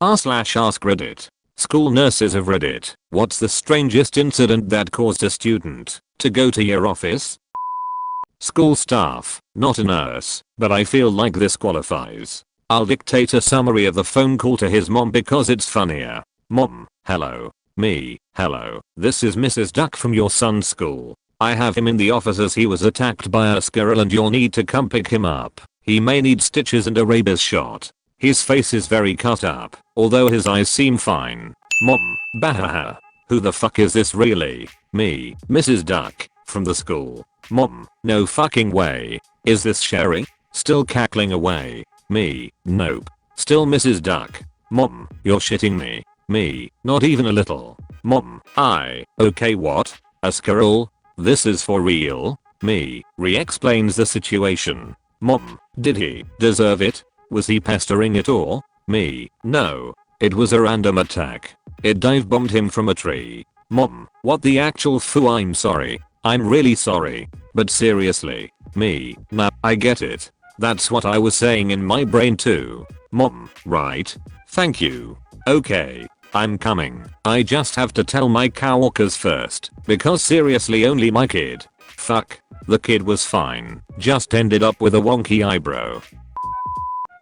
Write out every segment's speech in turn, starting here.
r/AskReddit. School nurses of Reddit. What's the strangest incident that caused a student to go to your office? School staff. Not a nurse, but I feel like this qualifies. I'll dictate a summary of the phone call to his mom because it's funnier. Mom, hello. Me, hello. This is Mrs. Duck from your son's school. I have him in the office as he was attacked by a squirrel and you'll need to come pick him up. He may need stitches and a rabies shot. His face is very cut up, although his eyes seem fine. Mom, bahaha. Who the fuck is this really? Me, Mrs. Duck, from the school. Mom, no fucking way. Is this Sherry? Still cackling away. Me, nope. Still Mrs. Duck. Mom, you're shitting me. Me, not even a little. Mom, okay what? A squirrel? This is for real? Me, re-explains the situation. Mom, did he deserve it? Was he pestering it or? Me, no. It was a random attack. It dive bombed him from a tree. Mom, what the actual foo? I'm sorry. I'm really sorry. But seriously. Me, nah, I get it. That's what I was saying in my brain too. Mom, right. Thank you. Okay. I'm coming. I just have to tell my coworkers first, because seriously only my kid. Fuck. The kid was fine. Just ended up with a wonky eyebrow.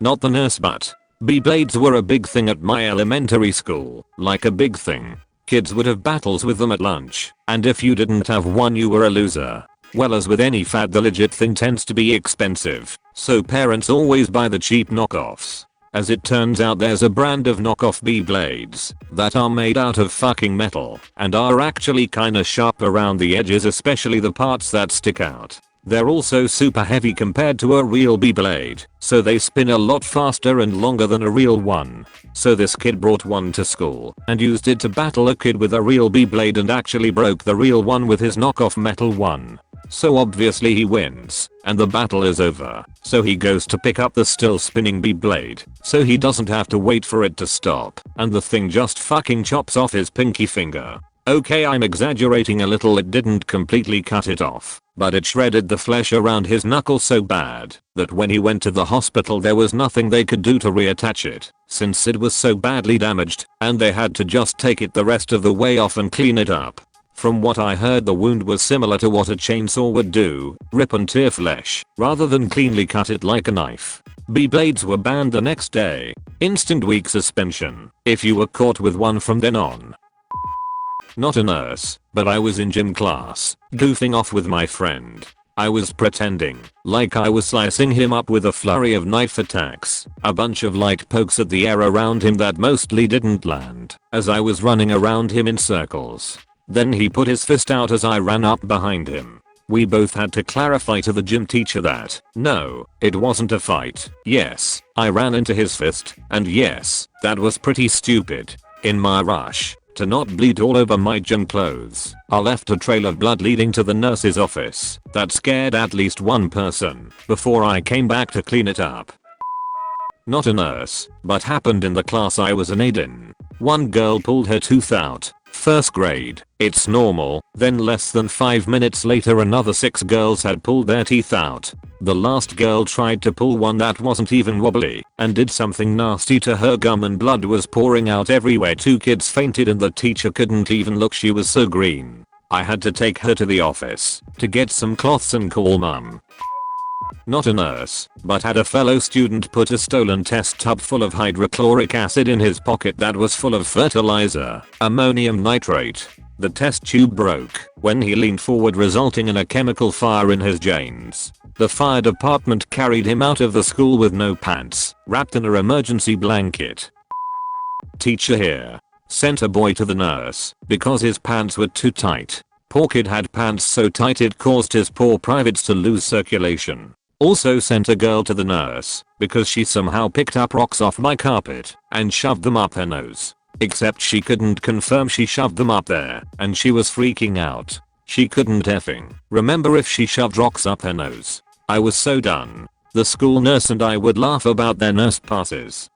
Not the nurse but. Beyblades were a big thing at my elementary school. Like a big thing. Kids would have battles with them at lunch, and if you didn't have one you were a loser. Well, as with any fad, the legit thing tends to be expensive, so parents always buy the cheap knockoffs. As it turns out, there's a brand of knockoff Beyblades that are made out of fucking metal and are actually kinda sharp around the edges, especially the parts that stick out. They're also super heavy compared to a real Beyblade, so they spin a lot faster and longer than a real one. So this kid brought one to school and used it to battle a kid with a real Beyblade and actually broke the real one with his knockoff metal one. So obviously he wins, and the battle is over. So he goes to pick up the still spinning Beyblade, so he doesn't have to wait for it to stop, and the thing just fucking chops off his pinky finger. Okay, I'm exaggerating a little, it didn't completely cut it off, but it shredded the flesh around his knuckle so bad that when he went to the hospital there was nothing they could do to reattach it, since it was so badly damaged, and they had to just take it the rest of the way off and clean it up. From what I heard, the wound was similar to what a chainsaw would do, rip and tear flesh, rather than cleanly cut it like a knife. Beyblades were banned the next day. Instant week suspension if you were caught with one from then on. Not a nurse, but I was in gym class, goofing off with my friend. I was pretending like I was slicing him up with a flurry of knife attacks, a bunch of light pokes at the air around him that mostly didn't land, as I was running around him in circles. Then he put his fist out as I ran up behind him. We both had to clarify to the gym teacher that, no, it wasn't a fight. Yes, I ran into his fist, and yes, that was pretty stupid. In my rush to not bleed all over my gym clothes, I left a trail of blood leading to the nurse's office that scared at least one person before I came back to clean it up. Not a nurse, but happened in the class I was an aide in. One girl pulled her tooth out. First grade, it's normal. Then less than 5 minutes later another 6 girls had pulled their teeth out. The last girl tried to pull one that wasn't even wobbly and did something nasty to her gum and blood was pouring out everywhere. 2 kids fainted and the teacher couldn't even look, she was so green. I had to take her to the office to get some cloths and call mum. Not a nurse, but had a fellow student put a stolen test tub full of hydrochloric acid in his pocket that was full of fertilizer, ammonium nitrate. The test tube broke when he leaned forward, resulting in a chemical fire in his jeans. The fire department carried him out of the school with no pants, wrapped in an emergency blanket. Teacher here sent a boy to the nurse because his pants were too tight. Poor kid had pants so tight it caused his poor privates to lose circulation. Also sent a girl to the nurse because she somehow picked up rocks off my carpet and shoved them up her nose. Except she couldn't confirm she shoved them up there, and she was freaking out. She couldn't effing remember if she shoved rocks up her nose. I was so done. The school nurse and I would laugh about their nurse passes.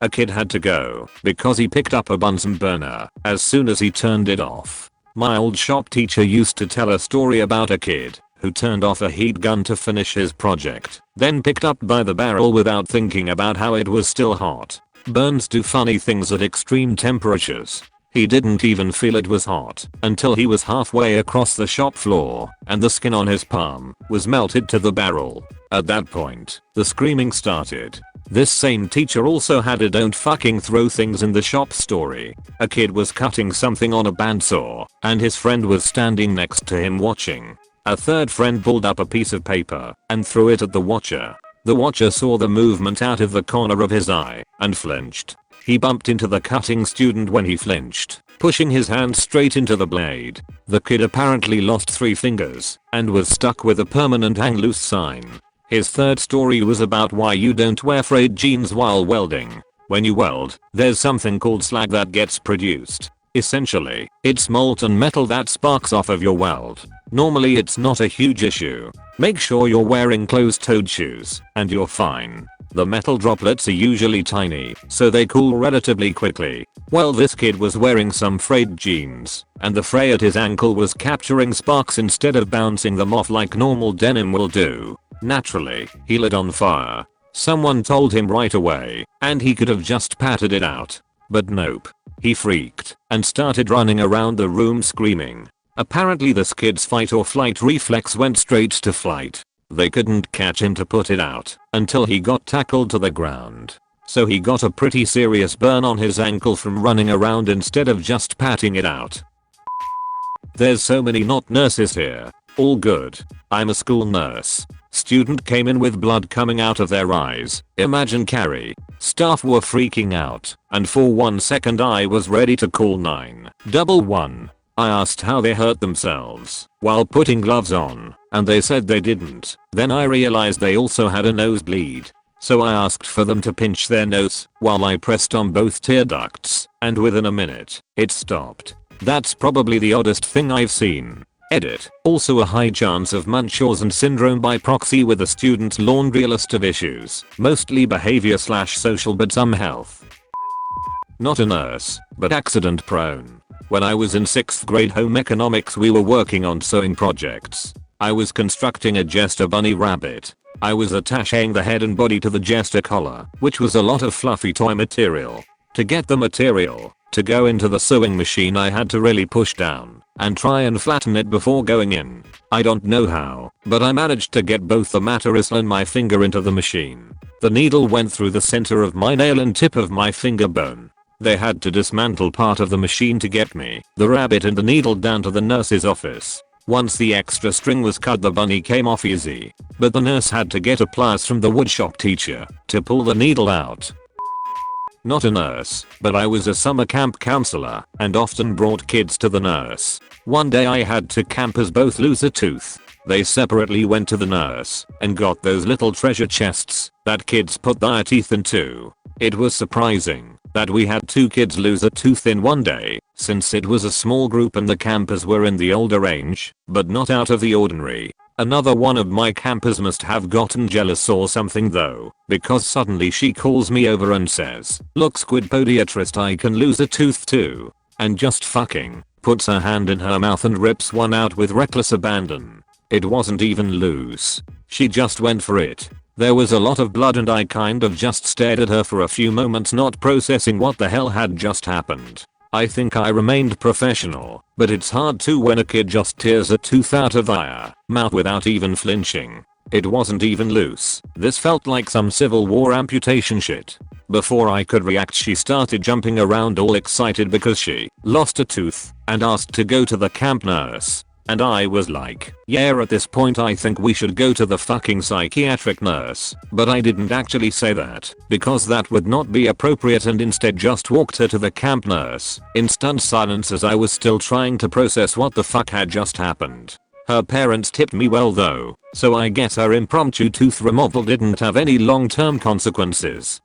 A kid had to go because he picked up a Bunsen burner as soon as he turned it off. My old shop teacher used to tell a story about a kid who turned off a heat gun to finish his project, then picked up by the barrel without thinking about how it was still hot. Burns do funny things at extreme temperatures. He didn't even feel it was hot until he was halfway across the shop floor and the skin on his palm was melted to the barrel. At that point, the screaming started. This same teacher also had a "don't fucking throw things in the shop" story. A kid was cutting something on a bandsaw and his friend was standing next to him watching. A third friend pulled up a piece of paper and threw it at the watcher. The watcher saw the movement out of the corner of his eye and flinched. He bumped into the cutting student when he flinched, pushing his hand straight into the blade. The kid apparently lost 3 fingers and was stuck with a permanent "hang loose" sign. His third story was about why you don't wear frayed jeans while welding. When you weld, there's something called slag that gets produced. Essentially, it's molten metal that sparks off of your weld. Normally it's not a huge issue. Make sure you're wearing closed-toed shoes and you're fine. The metal droplets are usually tiny, so they cool relatively quickly. Well, this kid was wearing some frayed jeans, and the fray at his ankle was capturing sparks instead of bouncing them off like normal denim will do. Naturally, he lit on fire. Someone told him right away, and he could have just patted it out. But nope. He freaked and started running around the room screaming. Apparently this kid's fight or flight reflex went straight to flight. They couldn't catch him to put it out until he got tackled to the ground. So he got a pretty serious burn on his ankle from running around instead of just patting it out. There's so many not nurses here. All good. I'm a school nurse. Student came in with blood coming out of their eyes. Imagine Carrie. Staff were freaking out, and for 1 second I was ready to call 911. I asked how they hurt themselves while putting gloves on, and they said they didn't. Then I realized they also had a nosebleed. So I asked for them to pinch their nose while I pressed on both tear ducts, and within a minute, it stopped. That's probably the oddest thing I've seen. Edit. Also a high chance of Munchausen syndrome by proxy with a student's laundry list of issues. Mostly behavior/social but some health. Not a nurse, but accident prone. When I was in 6th grade home economics we were working on sewing projects. I was constructing a jester bunny rabbit. I was attaching the head and body to the jester collar, which was a lot of fluffy toy material. To get the material to go into the sewing machine I had to really push down and try and flatten it before going in. I don't know how, but I managed to get both the material and my finger into the machine. The needle went through the center of my nail and tip of my finger bone. They had to dismantle part of the machine to get me, the rabbit and the needle down to the nurse's office. Once the extra string was cut the bunny came off easy, but the nurse had to get a pliers from the woodshop teacher to pull the needle out. Not a nurse, but I was a summer camp counselor and often brought kids to the nurse. One day I had 2 campers both lose a tooth. They separately went to the nurse and got those little treasure chests that kids put their teeth into. It was surprising that we had 2 kids lose a tooth in one day, since it was a small group and the campers were in the older range, but not out of the ordinary. Another one of my campers must have gotten jealous or something though, because suddenly she calls me over and says, "Look squid podiatrist, I can lose a tooth too," and just fucking puts her hand in her mouth and rips one out with reckless abandon. It wasn't even loose. She just went for it. There was a lot of blood and I kind of just stared at her for a few moments not processing what the hell had just happened. I think I remained professional, but it's hard to when a kid just tears a tooth out of their mouth without even flinching. It wasn't even loose. This felt like some Civil War amputation shit. Before I could react she started jumping around all excited because she lost a tooth and asked to go to the camp nurse. And I was like, yeah, at this point I think we should go to the fucking psychiatric nurse. But I didn't actually say that, because that would not be appropriate and instead just walked her to the camp nurse, in stunned silence as I was still trying to process what the fuck had just happened. Her parents tipped me well though, so I guess her impromptu tooth removal didn't have any long-term consequences.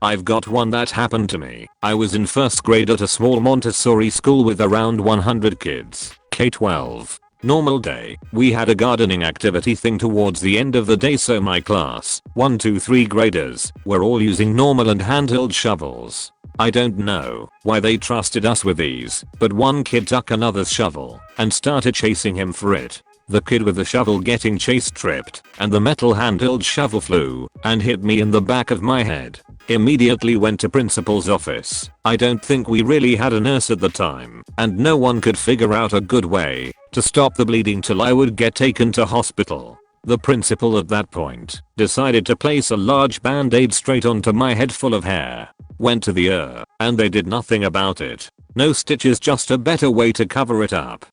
I've got one that happened to me. I was in 1st grade at a small Montessori school with around 100 kids. K-12. Normal day. We had a gardening activity thing towards the end of the day so my class, 1, 2, 3 graders, were all using normal and handheld shovels. I don't know why they trusted us with these, but one kid took another's shovel and started chasing him for it. The kid with the shovel getting chased tripped, and the metal handheld shovel flew and hit me in the back of my head. Immediately went to principal's office. I don't think we really had a nurse at the time, and no one could figure out a good way to stop the bleeding till I would get taken to hospital. The principal at that point decided to place a large band-aid straight onto my head full of hair. Went to the and they did nothing about it. No stitches, just a better way to cover it up.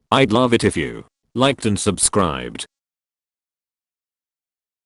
I'd love it if you liked and subscribed.